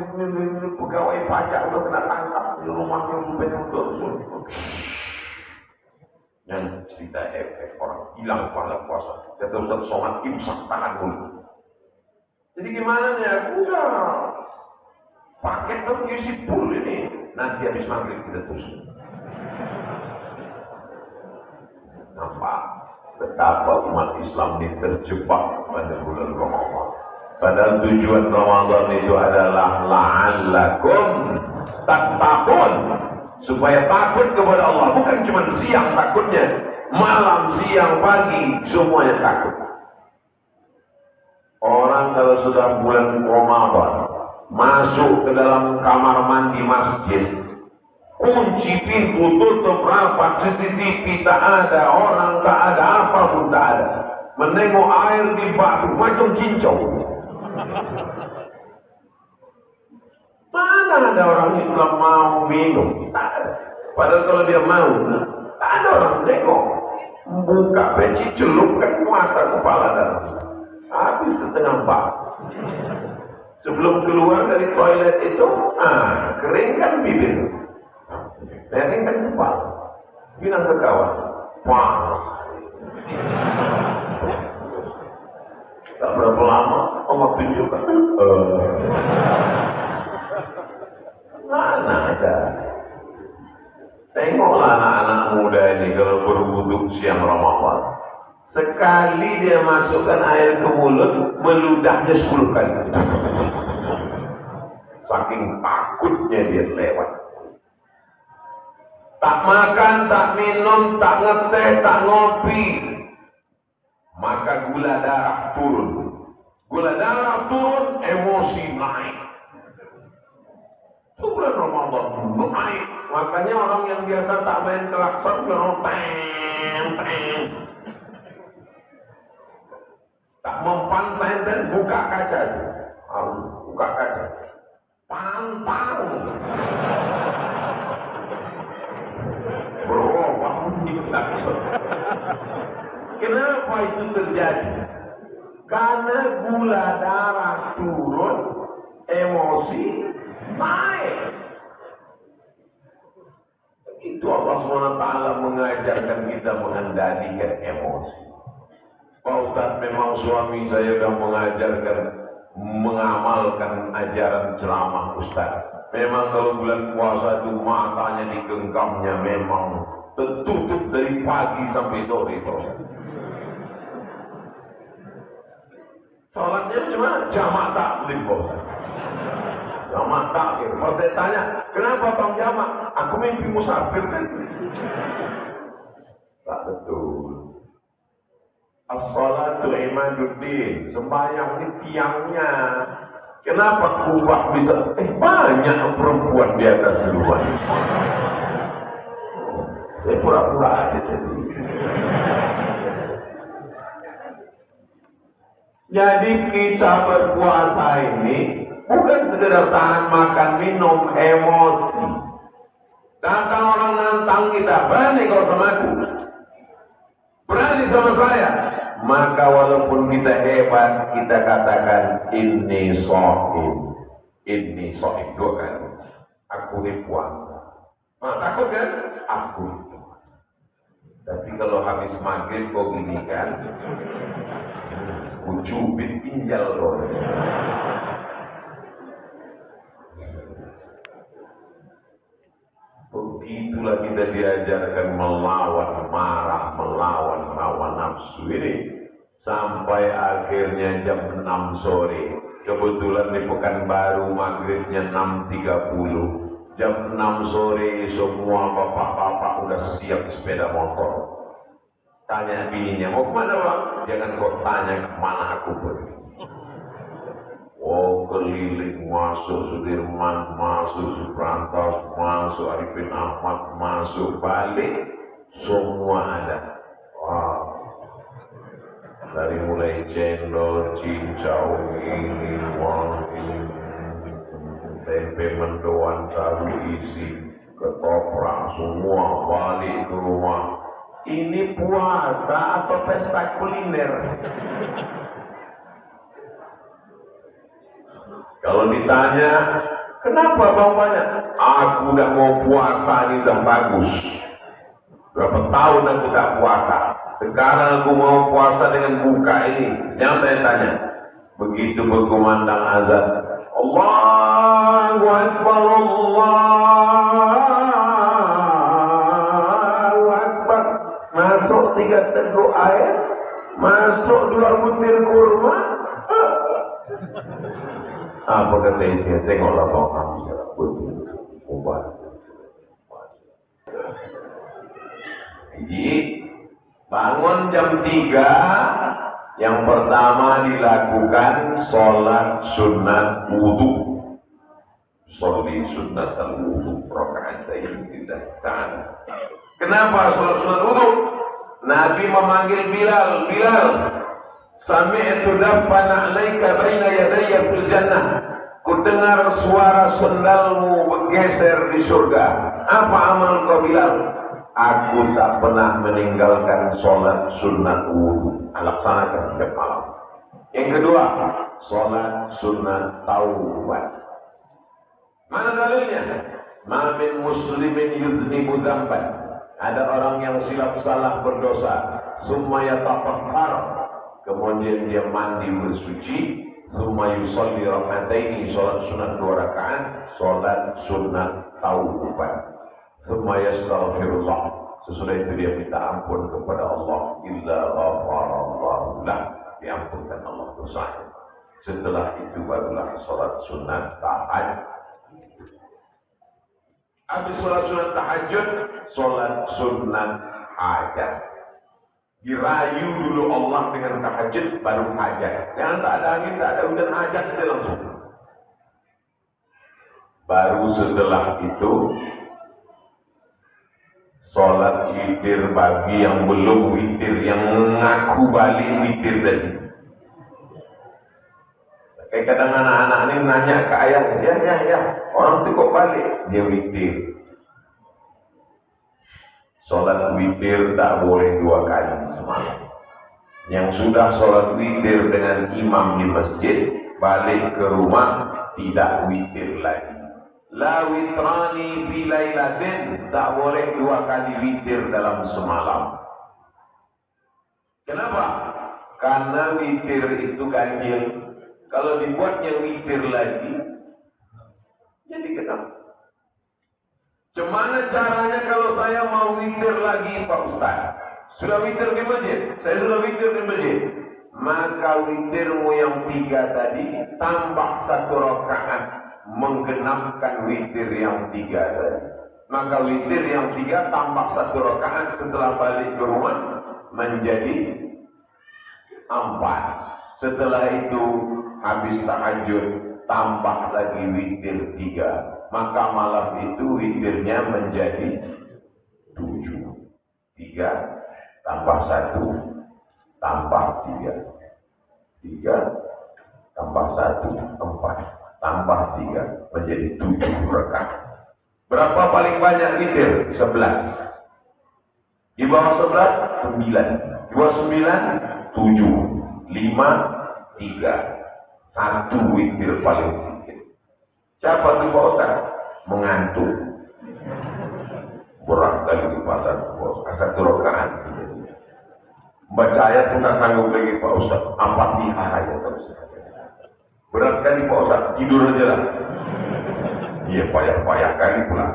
pegawai pajak udah kena tangkap di rumahnya betul. Dan cerita efek orang hilang pahala puasa. Kata Ustaz Somad imsak tangan dulu. Jadi gimana nih? Udah paket tuh isi full ini. Nanti habis maghrib kita tusuk. Nampak betapa umat Islam ini terjebak pada bulan Ramadan. Padahal tujuan Ramadan itu adalah la'allakum tattaqun, supaya takut kepada Allah. Bukan cuma siang takutnya, malam, siang, pagi, semuanya takut. Orang kalau sudah bulan Ramadan masuk ke dalam kamar mandi masjid, kunci pintu, tutup rapat, CCTV tak ada, orang tak ada, apa pun tak ada. Menengok air di batu macam cincau. Mana ada orang Islam mau minum? Tak ada. Padahal kalau dia mau, tak ada orang menengok. Buka peci, celupkan mata kepala dalam. Habis setengah bak. Sebelum keluar dari toilet itu, keringkan bibir, keringkan kepala, bilang ke kawan, panas. Tak berapa lama, Allah tunjukkan. Mana ada? Tengoklah anak-anak muda ini kalau berwuduk siang Ramadan. Sekali dia masukkan air ke mulut, meludahnya 10 kali. Saking takutnya dia lewat. Tak makan, tak minum, tak ngeteh, tak ngopi. Maka gula darah turun. Gula darah turun, emosi naik. Itu bulan Ramadan naik. Makanya orang yang biasa tak main klakson, orang teng. Tak mempan dan buka kaca. Buka kaca. Pantang. Bro, bangun klakson. Kenapa itu terjadi? Karena gula darah turun, emosi naik. Itu Allah SWT mengajarkan kita mengendalikan emosi. Pak Ustaz, memang suami saya sudah mengajarkan, mengamalkan ajaran ceramah Ustaz. Memang kalau bulan puasa itu matanya digenggamnya memang tertutup dari pagi sampai sore. Salatnya cuma jamak taklim Ustaz. Jamak taklim. Kalau saya tanya, kenapa bang jamak? Aku mimpi musafir kan? Tak betul. As-salatu imaduddin, sembahyang ini tiangnya. Kenapa kubah bisa? Banyak perempuan di atas rumah. Saya pura-pura aja tadi. Jadi kita berpuasa ini bukan sekedar tahan makan minum, emosi. Datang orang nantang kita, berani kau sama aku, berani sama saya. Maka walaupun kita hebat, kita katakan ini sohim, dua kali. Aku ini puasa. Takut kan? Aku itu. Tapi kalau habis maghrib kau gini kan, cubit ginjal kau. Begitulah kita diajarkan melawan marah, melawan hawa nafsu ini sampai akhirnya jam 6 sore. Kebetulan di Pekanbaru maghribnya 6.30. Jam 6 sore semua bapak-bapak udah siap sepeda motor. Tanya bininya, mau kemana Pak? Jangan kau tanya kemana aku pergi. Oh, keliling, masuk Sudirman, masuk Suprantas, masuk Arifin Ahmad, masuk balik, semua ada. Wow. Dari mulai cendol, cincau, ini, tempe mendoan, tahu isi, ketoprak, semua balik ke rumah. Ini puasa atau pesta kuliner? Kalau ditanya, kenapa bang banyak? Aku udah mau puasa ini udah bagus. Berapa tahun aku tak puasa. Sekarang aku mau puasa dengan buka ini. Yang saya tanya, begitu berkumandang azan, Allahu Akbar, Allahu Akbar. Masuk 3 teguk air, masuk 2 butir kurma. Apa kata isinya? Tengoklah bang Hamzah, betul obat. Jadi bangun jam 3, yang pertama dilakukan sholat sunat wudu. sholli sunnatal wudu raka'atain lillahi ta'ala. Kenapa sholat sunat wudu? Nabi memanggil Bilal, Bilal, sami'tu daffana 'alaika baina yadayya fil jannah. Kudengar suara sendalmu bergeser di surga. Apa amal kau Bilal? Aku tak pernah meninggalkan sholat sunat wudu. Laksanakan setiap malam. Yang kedua, sholat sunat taubat. Mana dalilnya? Ma min muslimin yuznibu dzamban. Ada orang yang silap salah berdosa, summa yatahhar, kemudian dia mandi bersuci, summa yusalli rak'ataini, sholat sunat 2 rakaat, sholat sunat taubat. Summa yastaghfirullah, sesudah itu dia minta ampun kepada Allah, illa ghafarallahu lah, diampunkan Allah dosanya. Setelah itu barulah sholat sunat tahajud. Habis sholat sunat tahajud, sholat sunat hajat. Dirayu dulu Allah dengan tahajud, baru hajat. Jangan tak ada angin, tak ada hujan, hajat dia langsung. Baru setelah itu sholat witir bagi yang belum witir, yang ngaku balik witir tadi. Kayak kadang anak-anak ini nanya ke ayahnya, ya, orang itu kok balik? Dia witir. Sholat witir tak boleh 2 kali semalam. Yang sudah sholat witir dengan imam di masjid, balik ke rumah tidak witir lagi. La witrani fi lailatin, tak boleh 2 kali witir dalam semalam. Kenapa? Karena witir itu ganjil. Kalau dibuatnya witir lagi, jadi kenapa? Gimana caranya kalau saya mau witir lagi Pak Ustaz? Sudah witir di masjid? Saya sudah witir di masjid. Maka witirmu yang 3 tadi tambah 1 rakaat menggenapkan witir yang 3 tadi. Maka witir yang 3 tambah 1 rakaat setelah balik ke rumah menjadi 4. Setelah itu habis tahajud tambah lagi witir 3. Maka malam itu witirnya menjadi 7. 3 tambah 1 tambah 3. 3 tambah 1 4 tambah 3 menjadi 7 rakaat. Berapa paling banyak witir? 11. Di bawah 11 9. Di bawah 9 7. 5 3. 1 witir paling sedikit. Siapa tuh Pak Ustaz? Mengantuk. Berat kali kepala Pak Ustaz. 1 rakaat. Baca ayat pun tak sanggup lagi Pak Ustaz. Al-Fatihah aja terus. Berat kali Pak Ustaz. Tidur aja lah. Iya, payah-payah kali pula.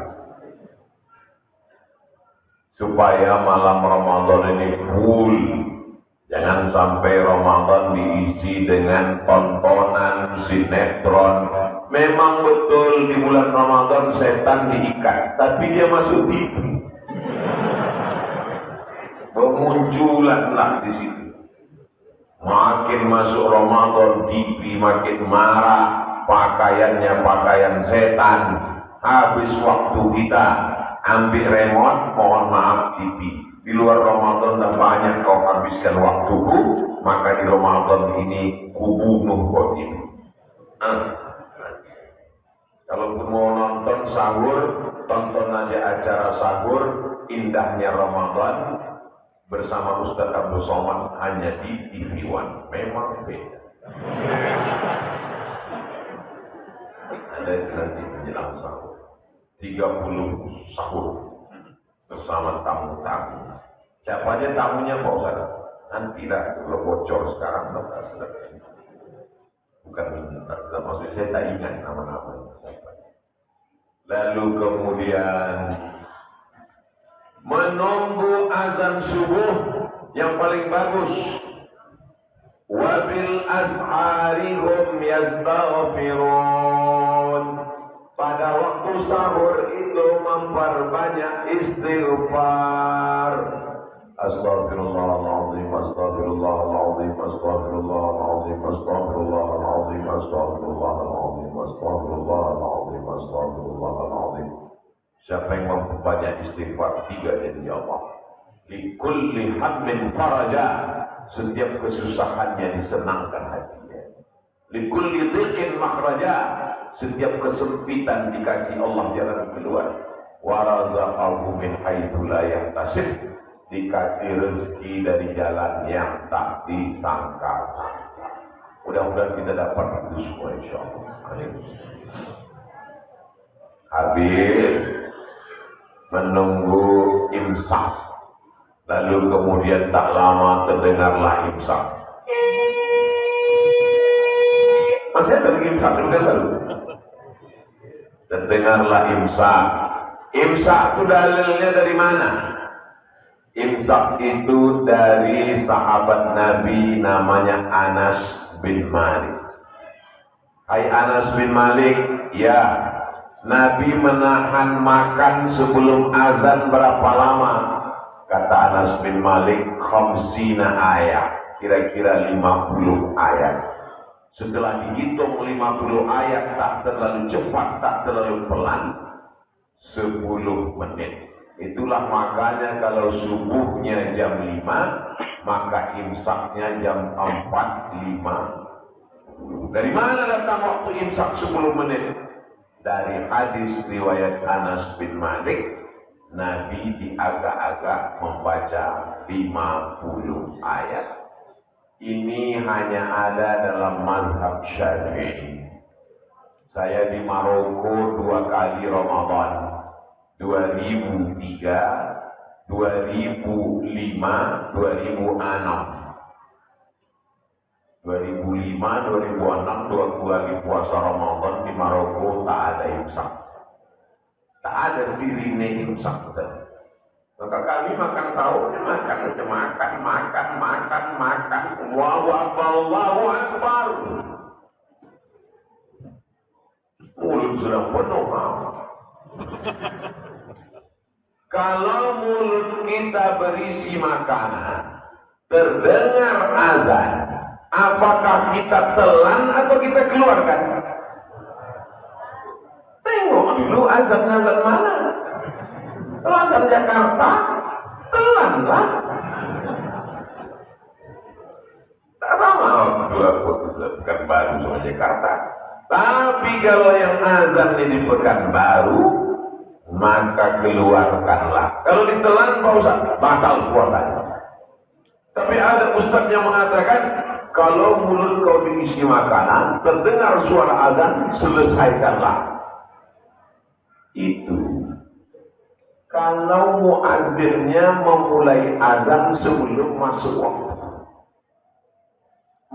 Supaya malam Ramadan ini full. Jangan sampai Ramadan diisi dengan tontonan sinetron. Memang betul di bulan Ramadan setan diikat, tapi dia masuk TV. Bermunculanlah di situ. Makin masuk Ramadan, TV makin marah, pakaiannya pakaian setan. Habis waktu kita ambil remote, mohon maaf TV. Di luar Ramadan dan banyak kau habiskan waktuku, maka di Ramadan ini kubunuh kau ini. Kalau mau nonton sahur, tonton aja acara sahur, indahnya Ramadan bersama Ustaz Abdul Somad hanya di TV One. Memang beda. Ada nanti menjelang sahur, 30 sahur bersama tamu-tamu. Siapa aja tamunya Pak Ustaz? Nanti lah, kalau bocor sekarang tak sedap. Bukan tak sedap, maksudnya saya tak ingat nama-namanya siapa. Lalu kemudian menunggu azan subuh yang paling bagus. Wabil asharihum yastaghfirun. Pada waktu sahur itu memperbanyak istighfar. Astaghfirullahaladzim, astaghfirullahaladzim, astaghfirullahaladzim, astaghfirullahaladzim, astaghfirullahaladzim, astaghfirullahaladzim, astaghfirullahaladzim. Siapa yang mampu banyak istighfar 3 dari Allah. Likulli hammin faraja, setiap kesusahannya disenangkan hatinya. Likulli dhiqin makhraja, setiap kesempitan dikasih Allah jalan keluar. Wa razaqahu min haitsu la yahtasib, dikasih rezeki dari jalan yang tak disangka-sangka. Mudah-mudahan kita dapat itu semua insyaallah. Amin. Habis menunggu imsak, lalu kemudian tak lama terdengarlah imsak. Masih ada lagi imsak lalu. Terdengarlah imsak. Imsak itu dalilnya dari mana? Imsak itu dari sahabat Nabi namanya Anas bin Malik. Hai Anas bin Malik, ya, Nabi menahan makan sebelum azan berapa lama? Kata Anas bin Malik, khamsina ayat, kira-kira 50 ayat. Setelah dihitung 50 ayat, tak terlalu cepat, tak terlalu pelan, 10 menit. Itulah makanya kalau subuhnya jam 5, maka imsaknya jam 4.50. Dari mana datang waktu imsak 10 menit? Dari hadis riwayat Anas bin Malik, Nabi diagak-agak membaca 50 ayat. Ini hanya ada dalam mazhab Syafi'i. Saya di Maroko 2 kali Ramadan, 2003, 2005, 2006. 2005, 2006, 2 kali puasa Ramadan di Maroko tak ada imsak. Tak ada sirine imsak. Maka kami makan sahur, makan. Allahu Akbar, Allahu Akbar. Mulut sudah penuh. Kalau mulut kita berisi makanan, terdengar azan, apakah kita telan atau kita keluarkan? Tengok dulu azan-azan mana. Kalau azan Jakarta, telanlah. Tak sama dua Pekanbaru sama Jakarta. Tapi kalau yang azan ini Pekanbaru, maka keluarkanlah. Kalau ditelan Pak Ustaz, batal puasanya. Tapi ada ustaz yang mengatakan, kalau mulut kau diisi makanan, terdengar suara azan, selesaikanlah. Itu kalau muazzinnya memulai azan sebelum masuk waktu.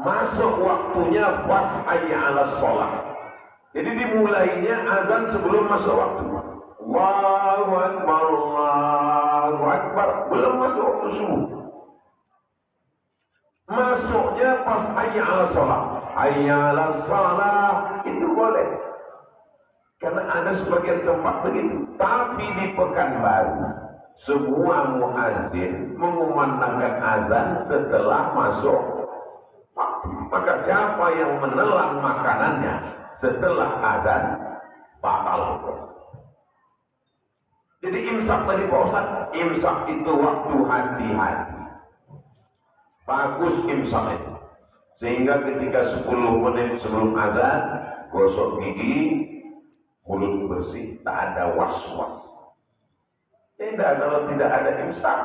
Masuk waktunya pas hayya 'alas shalah. Jadi dimulainya azan sebelum masuk waktu. Allahu Akbar, Allahu Akbar, belum masuk waktu subuh. Masuknya pas hayya 'alas shalah. Hayya 'alas shalah itu boleh. Karena ada sebagian tempat begitu. Tapi di Pekanbaru, semua muazzin mengumandangkan azan setelah masuk waktu. Maka siapa yang menelan makanannya setelah azan, batal. Jadi imsak tadi Pak Ustaz, imsak itu waktu hati-hati. Bagus imsak itu. Sehingga ketika 10 menit sebelum azan, gosok gigi, mulut bersih, tak ada was-was. Tidak, kalau tidak ada imsak,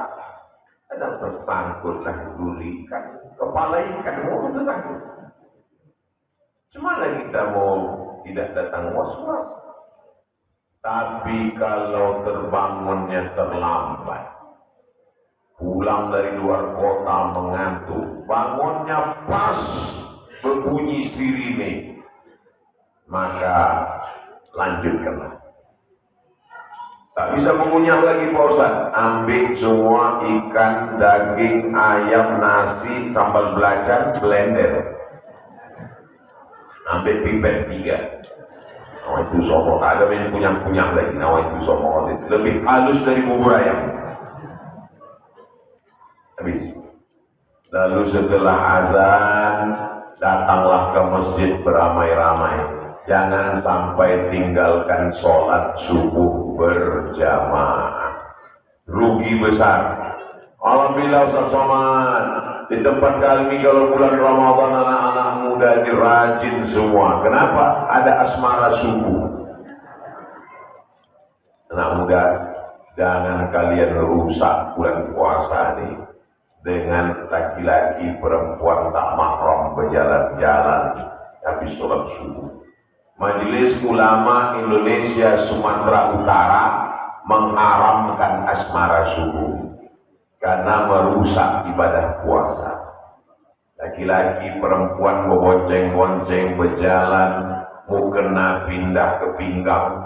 ada tersangkutlah gulikan, kepala ikan mau tersangkut. Cuma kita mau tidak datang was-was. Tapi kalau terbangunnya terlambat, pulang dari luar kota mengantuk, bangunnya pas berbunyi sirine, maka lanjutkanlah. Tak bisa mengunyah lagi Pak Ustaz. Ambil semua ikan, daging, ayam, nasi, sambal belacan, blender. Ambil pipet 3. Oh itu somo, tak ada yang punyang-punyang lagi. Oh itu somo, lebih halus dari bubur ayam. Habis. Lalu setelah azan, datanglah ke masjid beramai-ramai. Jangan sampai tinggalkan sholat subuh berjamaah. Rugi besar. Alhamdulillah Ustaz Somad, di tempat kami kalau bulan Ramadan anak-anak muda dirajin semua. Kenapa? Ada asmara subuh. Anak muda, jangan kalian rusak bulan puasa ini dengan laki-laki perempuan tak mahram berjalan-jalan habis sholat subuh. Majelis Ulama Indonesia Sumatera Utara mengharamkan asmara subuh karena merusak ibadah puasa. Laki-laki perempuan membonceng-bonceng berjalan, mukena pindah ke pinggang,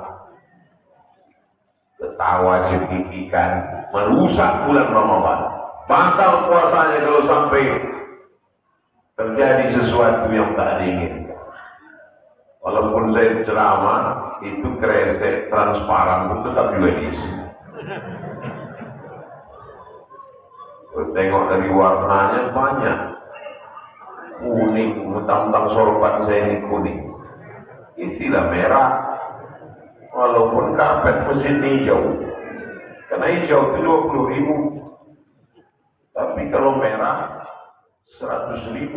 ketawa cekikikan, merusak bulan Ramadan. Batal puasanya kalau sampai terjadi sesuatu yang tak diinginkan. Walaupun saya ceramah, itu kresek transparan pun tetap juga diisi. Tengok dari warnanya banyak, kuning, mentang-mentang sorban saya ini kuning, isilah merah. Walaupun karpet mesin hijau, karena hijau itu 20.000, tapi kalau merah 100.000.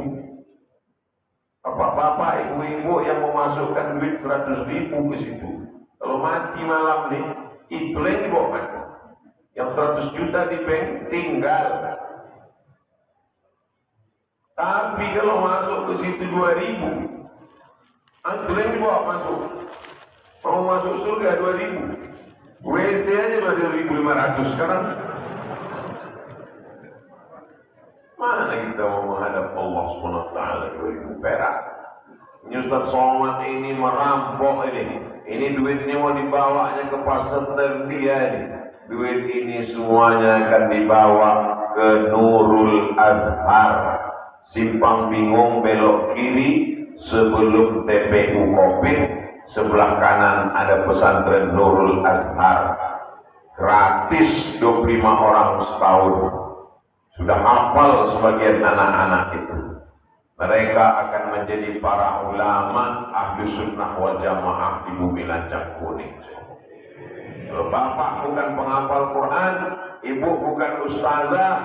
Bapak-bapak, ibu-ibu yang memasukkan duit 100.000 ke situ, kalau mati malam nih, itu yang dibawa mati. Yang 100 juta di bank tinggal. Tapi kalau masuk ke situ 2.000, itu yang dibawa masuk. Mau masuk surga 2.000, WC aja udah 2.500 sekarang. Mana kita mau menghadap Allah SWT 2.000 perak? Ini Ustaz Somad ini merampok ini. Ini duitnya mau dibawanya ke pasar dia ini. Duit ini semuanya akan dibawa ke Nurul Azhar. Simpang Bingung belok kiri sebelum TPU Kopit. Sebelah kanan ada pesantren Nurul Azhar. Gratis 25 orang setahun. Sudah hafal sebagian anak-anak itu. Mereka akan menjadi para ulama ahli sunnah wal jamaah di bumi lancang kuning. Kalau bapak bukan penghafal Quran, ibu bukan ustazah,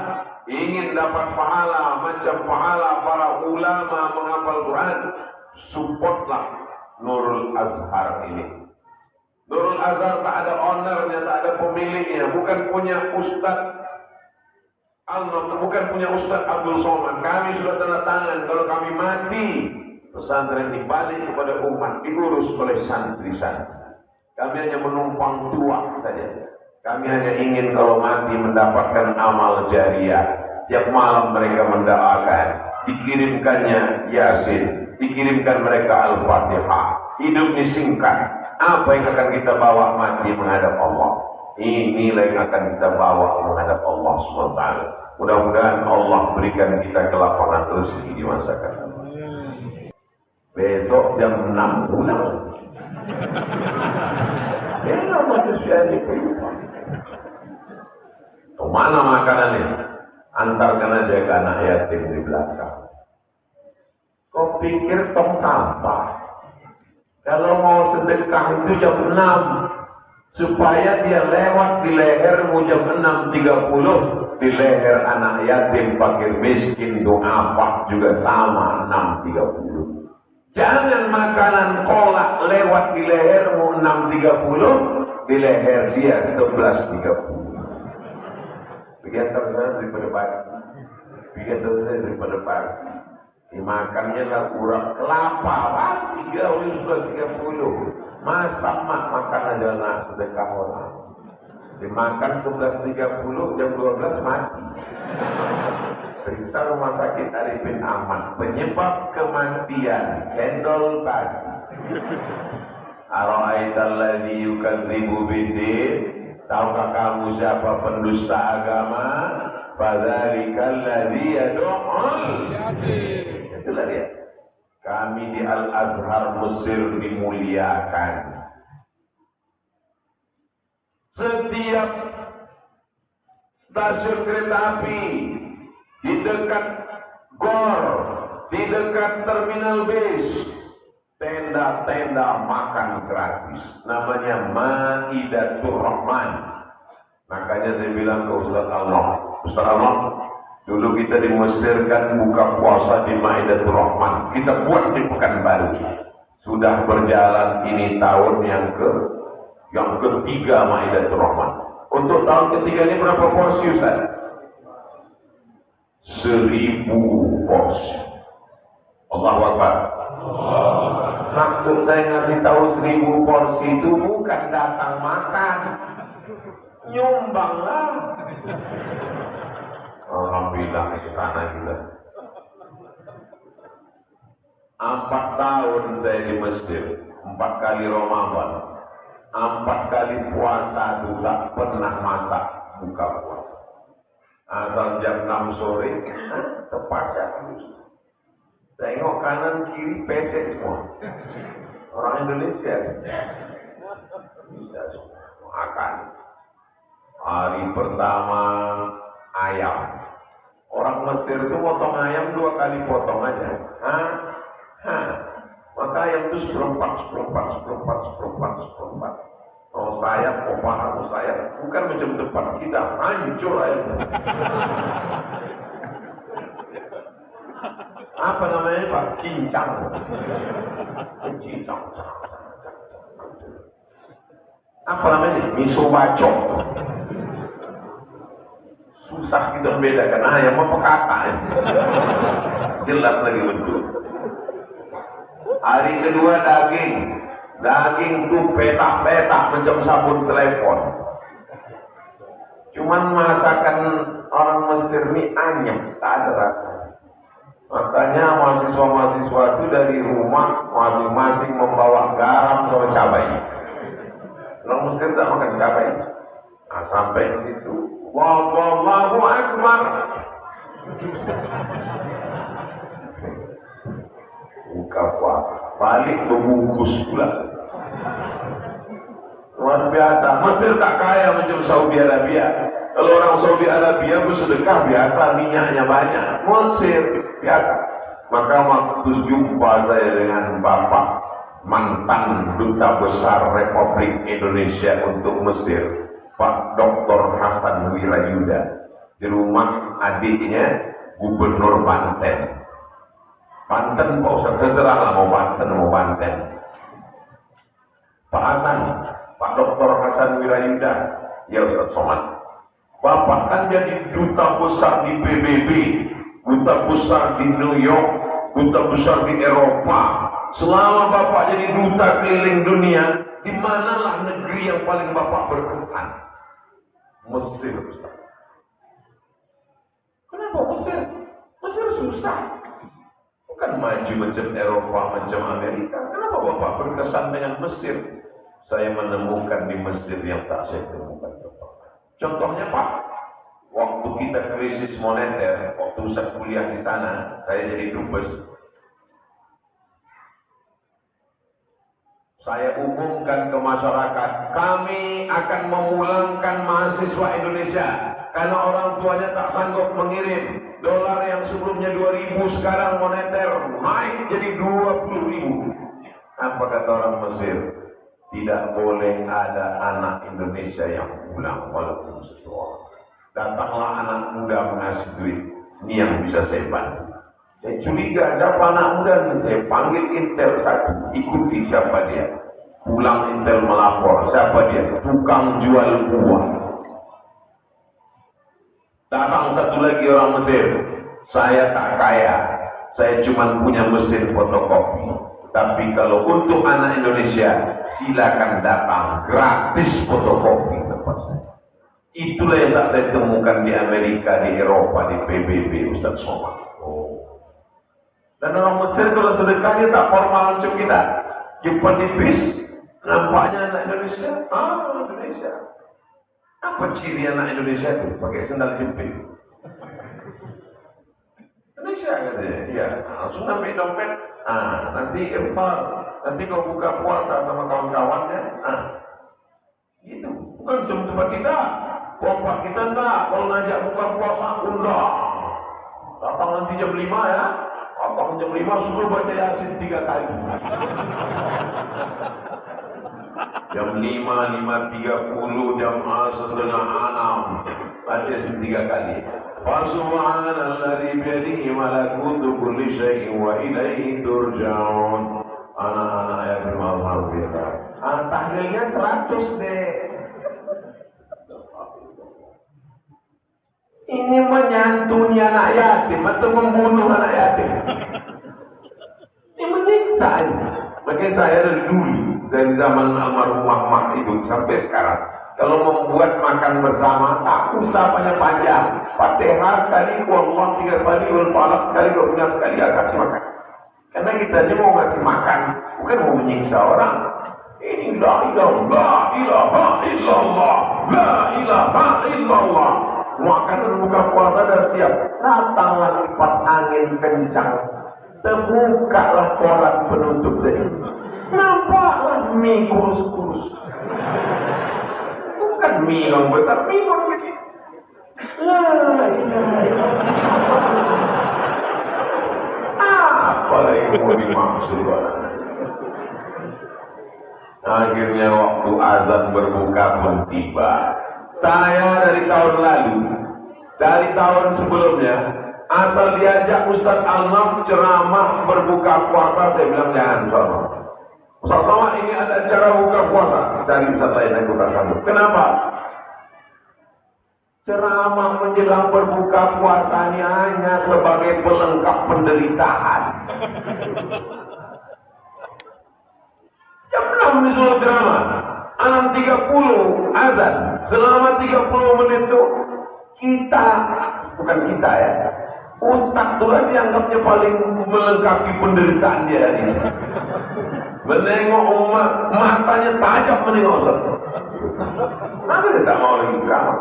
ingin dapat pahala macam pahala para ulama menghafal Quran, supportlah Nurul Azhar ini. Nurul Azhar tak ada ownernya, tak ada pemiliknya, bukan punya Ustaz bukan punya Ustaz Abdul Somad. Kami sudah tanda tangan kalau kami mati, pesantren dibalik kepada umat, diurus oleh santri-santri. Kami hanya menumpang tua saja. Kami hanya ingin kalau mati mendapatkan amal jariah. Tiap malam mereka mendoakan, dikirimkannya Yasin, dikirimkan mereka Al-Fatihah. Hidup ini singkat. Apa yang akan kita bawa mati menghadap Allah? Inilah yang akan kita bawa menghadap Allah SWT. Mudah-mudahan Allah berikan kita kelapangan rezeki di masa akan datang. Besok jam 6 pulang. Enak manusia ini. Kemana makanannya? Antarkan aja ke anak yatim di belakang. Kau pikir tong sampah? Kalau mau sedekah itu jam 6, supaya dia lewat di lehermu jam 6.30, di leher anak yatim fakir miskin du'afa juga sama 6.30. Jangan makanan kolak lewat di lehermu 6.30, di leher dia 11.30. Bikin terus daripada basi, bikin terus daripada basi. Dimakannya lah urap kelapa, basi jauh 11.30. Masa mak makan aja nak sedekah orang. Dimakan 11.30, jam 12 mati. Periksa rumah sakit Arifin Ahmad, penyebab kematian cendol basi. Ara'aital ladzi yukadzibu biddin, tahukah kamu siapa pendusta agama? Fadzalika alladzi yad'ul yatim. Itulah dia. Kami di Al-Azhar Mesir dimuliakan. Setiap stasiun kereta api di dekat GOR, di dekat terminal bis, tenda-tenda makan gratis. Namanya Maidatur Rahman. Makanya saya bilang ke Ustaz Allah, dulu kita di Mesir kan buka puasa di Maidatur Rahman. Kita buat di Pekanbaru. Sudah berjalan ini tahun yang ketiga Maidatur Rahman. Untuk tahun ketiga ini berapa porsi Ustaz? 1000 porsi. Allahu Akbar. Maksud saya ngasih tahu 1000 porsi itu bukan datang makan, nyumbanglah. Alhamdulillah ke sana kita. 4 tahun saya di Mesir, 4 kali Ramadan, 4 kali puasa itu tak pernah masak buka puasa. Asal jam 6 sore, tepat harus. Tengok kanan kiri pesek semua. Orang Indonesia bisa makan. Hari pertama ayam. Orang Mesir itu potong ayam 2 kali potong aja. Maka ayam itu seperempat. Oh sayap, mau paha, mau sayap. Bukan macam depan kita, hancur ayam. Apa namanya Pak? Cincang. Apa namanya? Miso bacok. Susah kita membedakan ayam apa kata. Jelas lagi betul. Hari kedua daging. Daging tuh petak-petak macam sabun telepon. Cuman masakan orang Mesir ini anyep, tak ada rasanya. Makanya mahasiswa-mahasiswa itu dari rumah masing-masing membawa garam sama cabai. Orang Mesir tak makan cabai. Nah, sampai ke situ, Wallahu Akbar. Buka puasa, balik membungkus pula. Luar biasa. Mesir tak kaya macam Saudi Arabia. Kalau orang Saudi Arabia bersedekah biasa, minyaknya banyak. Mesir biasa. Maka waktu jumpa saya dengan Bapak mantan Duta Besar Republik Indonesia untuk Mesir, Pak Dr. Hasan Wirayuda, di rumah adiknya Gubernur Banten. Banten Pak Ustaz, terserahlah mau Banten. Pak Hasan, Pak Dr. Hasan Wirayuda, ya Ustaz Somad, Bapak kan jadi duta besar di PBB, duta besar di New York, duta besar di Eropa. Selama Bapak jadi duta keliling dunia, di manalah negeri yang paling Bapak berkesan? Mesir, Ustaz. Kenapa Mesir? Mesir susah. Bukan maju macam Eropa, macam Amerika. Kenapa Bapak berkesan dengan Mesir? Saya menemukan di Mesir yang tak saya temukan. Contohnya Pak, waktu kita krisis moneter, waktu saya kuliah di sana, saya jadi dubes. Saya umumkan ke masyarakat, kami akan memulangkan mahasiswa Indonesia karena orang tuanya tak sanggup mengirim. Dolar yang sebelumnya 2.000 sekarang moneter naik jadi 20.000. Apa kata orang Mesir? Tidak boleh ada anak Indonesia yang pulang walaupun satu orang. Datanglah anak muda mengasih duit. Ini yang bisa saya bantu. Saya curiga siapa anak muda ini. Saya panggil Intel satu. Ikuti siapa dia. Pulang Intel melapor. Siapa dia? Tukang jual buah. Datang satu lagi orang Mesir. Saya tak kaya. Saya cuma punya mesin fotokopi. Tapi kalau untuk anak Indonesia, silakan datang gratis fotokopi tempat saya. Itulah yang tak saya temukan di Amerika, di Eropa, di PBB, Ustaz Somad. Dan orang Mesir kalau sedekahnya tak formal macam kita. Jumpa di bis, nampaknya anak Indonesia. Indonesia. Apa ciri anak Indonesia itu? Pakai sandal jepit. Indonesia katanya. Iya, langsung ambil dompet. Nanti empar. Nanti kau buka puasa sama kawan-kawannya. Gitu. Bukan cuma tempat kita. Kompak kita enggak. Kalau ngajak buka puasa, undang. Datang nanti jam 5 ya. Datang jam 5 suruh baca Yasin 3 kali. Jam 5, 5.30, jam 5:30, baca Yasin 3 kali. Fasubhanalladzi biyadihi malakutu kulli syai'in wa ilaihi turja'un. Anak-anak yang bermanfaat. Tahlilnya 100 deh. Ini menyantuni anak yatim atau membunuh anak yatim? Ini menyiksa ini. Makanya saya dari dulu, dari zaman almarhum Mak itu sampai sekarang, kalau membuat makan bersama, tak usah panjang-panjang. Fatihah sekali, wallah 3 kali, wal falaq sekali, Rabbina sekali, ya kasih makan. Karena kita aja mau ngasih makan, bukan mau menyiksa orang. Ini la ilaha illallah, la ilaha illallah. Makan dan buka puasa dah siap. Datanglah kipas angin kencang. Terbukalah koran penutup tadi. Nampaklah mie kurus-kurus. Bukan mie yang besar, mie yang kecil. La ilaha illallah. Apa yang mau dimaksud? Akhirnya waktu azan berbuka pun tiba. Saya dari tahun lalu, dari tahun sebelumnya, asal diajak Ustaz Almam ceramah berbuka puasa, saya bilang jangan sama. Ustaz Somad ini ada cara buka puasa, cari Ustaz lain yang buka sambut. Kenapa? Ceramah menjelang berbuka puasanya hanya sebagai pelengkap penderitaan. Jam 6 disuruh ceramah, 6.30 azan. Selama 30 menit itu kita, bukan kita ya, Ustaz itu lah dianggapnya paling melengkapi penderitaan dia ini. Menengok umat, matanya tajam menengok Ustaz. Nanti dia tak mau lagi ceramah.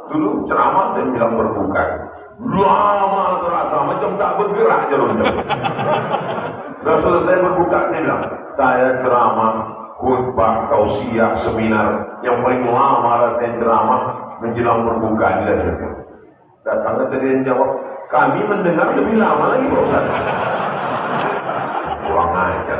Dulu ceramah saya bilang berbuka. Lama terasa, macam tak bergerak jarum-jarum. Sudah selesai berbuka, saya bilang, saya ceramah, khutbah, tausiah, seminar yang paling lama saya ceramah menjelang berbuka di dasarnya. Datangnya tadi yang jawab, kami mendengar lebih lama lagi Pak Ustaz. Kurang ajar.